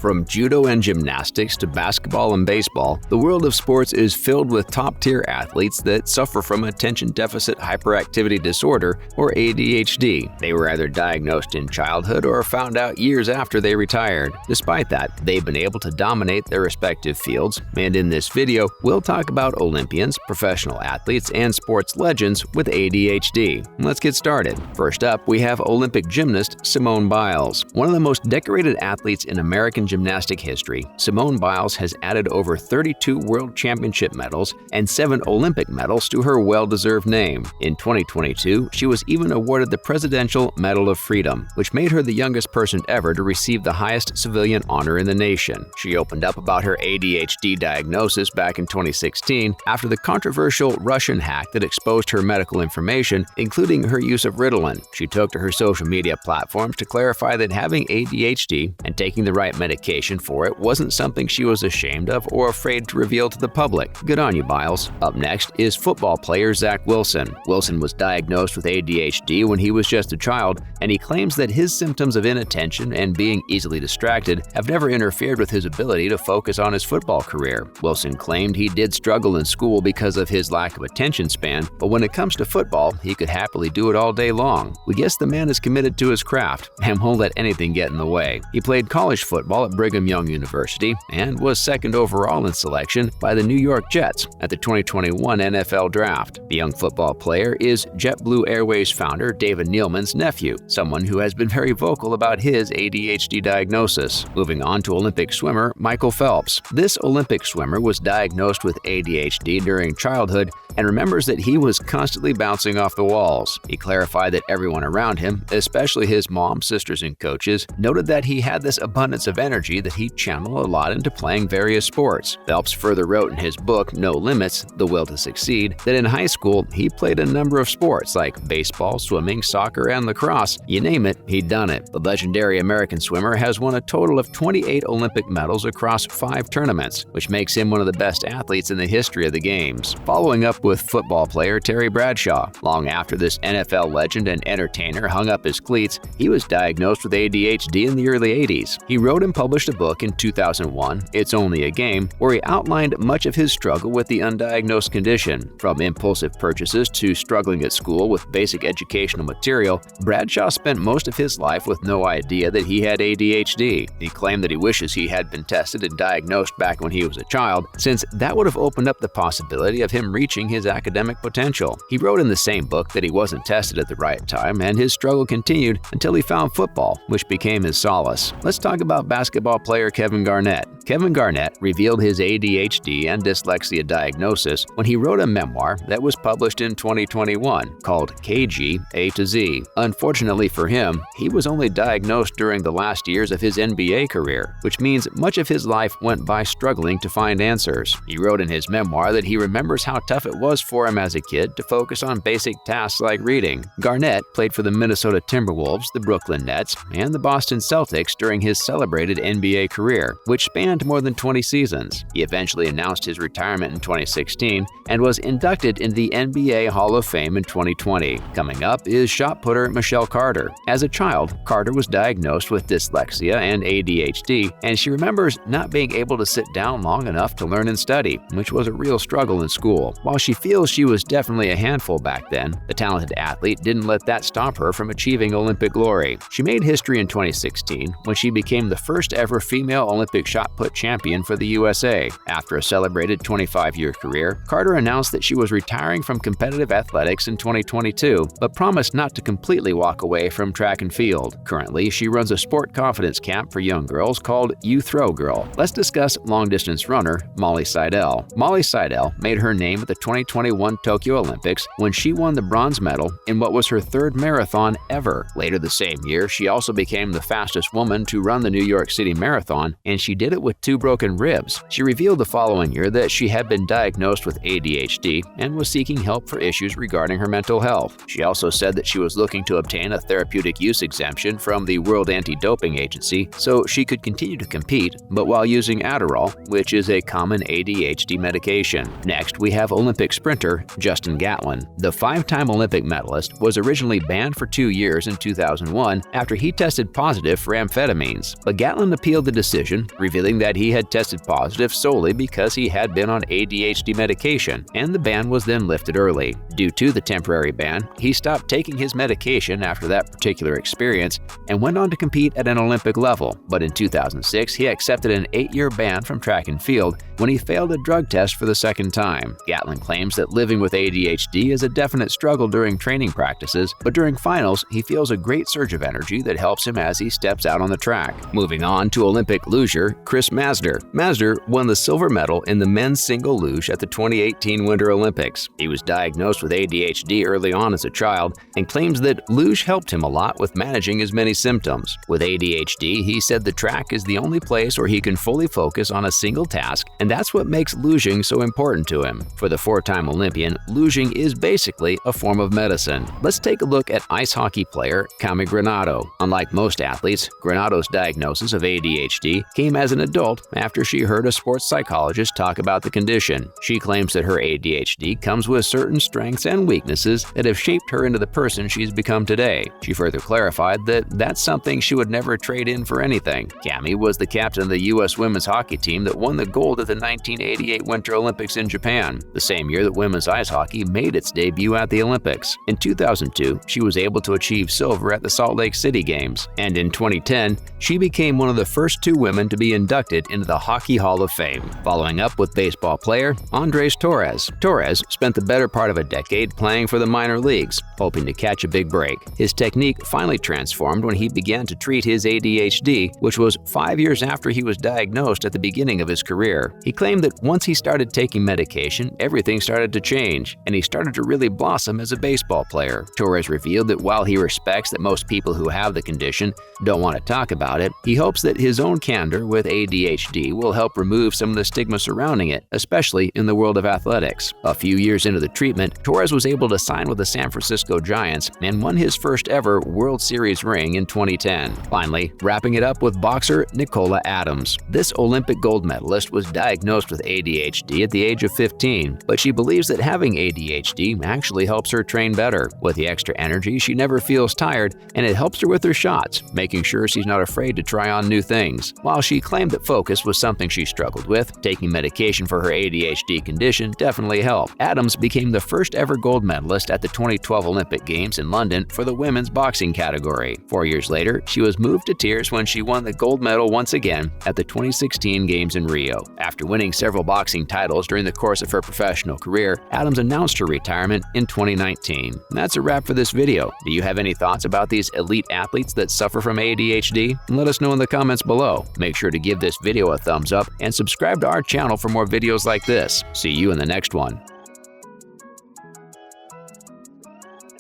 From judo and gymnastics to basketball and baseball, the world of sports is filled with top-tier athletes that suffer from attention deficit hyperactivity disorder, or ADHD. They were either diagnosed in childhood or found out years after they retired. Despite that, they've been able to dominate their respective fields, and in this video, we'll talk about Olympians, professional athletes, and sports legends with ADHD. Let's get started. First up, we have Olympic gymnast Simone Biles. One of the most decorated athletes in American gymnastic history, Simone Biles has added over 32 World Championship medals and 7 Olympic medals to her well-deserved name. In 2022, she was even awarded the Presidential Medal of Freedom, which made her the youngest person ever to receive the highest civilian honor in the nation. She opened up about her ADHD diagnosis back in 2016 after the controversial Russian hack that exposed her medical information, including her use of Ritalin. She took to her social media platforms to clarify that having ADHD and taking the right medication for it wasn't something she was ashamed of or afraid to reveal to the public. Good on you, Biles. Up next is football player Zach Wilson. Wilson was diagnosed with ADHD when he was just a child, and he claims that his symptoms of inattention and being easily distracted have never interfered with his ability to focus on his football career. Wilson claimed he did struggle in school because of his lack of attention span, but when it comes to football, he could happily do it all day long. We guess the man is committed to his craft and won't let anything get in the way. He played college football at Brigham Young University and was second overall in selection by the New York Jets at the 2021 NFL Draft. The young football player is JetBlue Airways founder David Neeleman's nephew, someone who has been very vocal about his ADHD diagnosis. Moving on to Olympic swimmer Michael Phelps. This Olympic swimmer was diagnosed with ADHD during childhood and remembers that he was constantly bouncing off the walls. He clarified that everyone around him, especially his mom, sisters, and coaches, noted that he had this abundance of energy that he channeled a lot into playing various sports. Phelps further wrote in his book, No Limits: The Will to Succeed, that in high school he played a number of sports like baseball, swimming, soccer, and lacrosse. You name it, he'd done it. The legendary American swimmer has won a total of 28 Olympic medals across 5 tournaments, which makes him one of the best athletes in the history of the Games. Following up with football player Terry Bradshaw. Long after this NFL legend and entertainer hung up his cleats, he was diagnosed with ADHD in the early 80s. He wrote and published a book in 2001, It's Only a Game, where he outlined much of his struggle with the undiagnosed condition. From impulsive purchases to struggling at school with basic educational material, Bradshaw spent most of his life with no idea that he had ADHD. He claimed that he wishes he had been tested and diagnosed back when he was a child, since that would have opened up the possibility of him reaching his academic potential. He wrote in the same book that he wasn't tested at the right time, and his struggle continued until he found football, which became his solace. Let's talk about basketball player Kevin Garnett. Kevin Garnett revealed his ADHD and dyslexia diagnosis when he wrote a memoir that was published in 2021 called KG A to Z. Unfortunately for him, he was only diagnosed during the last years of his NBA career, which means much of his life went by struggling to find answers. He wrote in his memoir that he remembers how tough it was for him as a kid to focus on basic tasks like reading. Garnett played for the Minnesota Timberwolves, the Brooklyn Nets, and the Boston Celtics during his celebrated NBA career, which spanned more than 20 seasons. He eventually announced his retirement in 2016 and was inducted into the NBA Hall of Fame in 2020. Coming up is shot putter Michelle Carter. As a child, Carter was diagnosed with dyslexia and ADHD, and she remembers not being able to sit down long enough to learn and study, which was a real struggle in school. While she feels she was definitely a handful back then, the talented athlete didn't let that stop her from achieving Olympic glory. She made history in 2016 when she became the first ever female Olympic shot put champion for the USA. After a celebrated 25-year career, Carter announced that she was retiring from competitive athletics in 2022, but promised not to completely walk away from track and field. Currently, she runs a sport confidence camp for young girls called You Throw Girl. Let's discuss long-distance runner Molly Seidel. Molly Seidel made her name at the 2021 Tokyo Olympics when she won the bronze medal in what was her 3rd marathon ever. Later the same year, she also became the fastest woman to run the New York City Marathon, and she did it with with 2 broken ribs. She revealed the following year that she had been diagnosed with ADHD and was seeking help for issues regarding her mental health. She also said that she was looking to obtain a therapeutic use exemption from the World Anti-Doping Agency so she could continue to compete, but while using Adderall, which is a common ADHD medication. Next, we have Olympic sprinter Justin Gatlin. The 5-time Olympic medalist was originally banned for 2 years in 2001 after he tested positive for amphetamines, but Gatlin appealed the decision, revealing that he had tested positive solely because he had been on ADHD medication, and the ban was then lifted early. Due to the temporary ban, he stopped taking his medication after that particular experience and went on to compete at an Olympic level, but in 2006 he accepted an 8-year ban from track and field when he failed a drug test for the second time. Gatlin claims that living with ADHD is a definite struggle during training practices, but during finals he feels a great surge of energy that helps him as he steps out on the track. Moving on to Olympic luger Chris Masder. Masder won the silver medal in the men's single luge at the 2018 Winter Olympics. He was diagnosed with ADHD early on as a child and claims that luge helped him a lot with managing his many symptoms. With ADHD, he said the track is the only place where he can fully focus on a single task, and that's what makes luging so important to him. For the 4-time Olympian, luging is basically a form of medicine. Let's take a look at ice hockey player Cami Granato. Unlike most athletes, Granato's diagnosis of ADHD came as an adult after she heard a sports psychologist talk about the condition. She claims that her ADHD comes with certain strengths and weaknesses that have shaped her into the person she's become today. She further clarified that that's something she would never trade in for anything. Cami was the captain of the U.S. women's hockey team that won the gold at the 1988 Winter Olympics in Japan, the same year that women's ice hockey made its debut at the Olympics. In 2002, she was able to achieve silver at the Salt Lake City Games, and in 2010, she became one of the first 2 women to be inducted into the Hockey Hall of Fame. Following up with baseball player Andres Torres. Torres spent the better part of a decade playing for the minor leagues, hoping to catch a big break. His technique finally transformed when he began to treat his ADHD, which was 5 years after he was diagnosed at the beginning of his career. He claimed that once he started taking medication, everything started to change, and he started to really blossom as a baseball player. Torres revealed that while he respects that most people who have the condition don't want to talk about it, he hopes that his own candor with ADHD will help remove some of the stigma surrounding it, especially in the world of athletics. A few years into the treatment, Torres was able to sign with the San Francisco Giants and won his first ever World Series ring in 2010. Finally, wrapping it up with boxer Nicola Adams. This Olympic gold medalist was diagnosed with ADHD at the age of 15, but she believes that having ADHD actually helps her train better. With the extra energy, she never feels tired, and it helps her with her shots, making sure she's not afraid to try on new things. While she claimed that focus was something she struggled with, taking medication for her ADHD condition definitely helped. Adams became the first ever gold medalist at the 2012 Olympic Games in London for the women's boxing category. 4 years later, she was moved to tears when she won the gold medal once again at the 2016 Games in Rio. After winning several boxing titles during the course of her professional career, Adams announced her retirement in 2019. That's a wrap for this video. Do you have any thoughts about these elite athletes that suffer from ADHD? Let us know in the comments below. Make sure to give this video a thumbs up and subscribe to our channel for more videos like this. See you in the next one.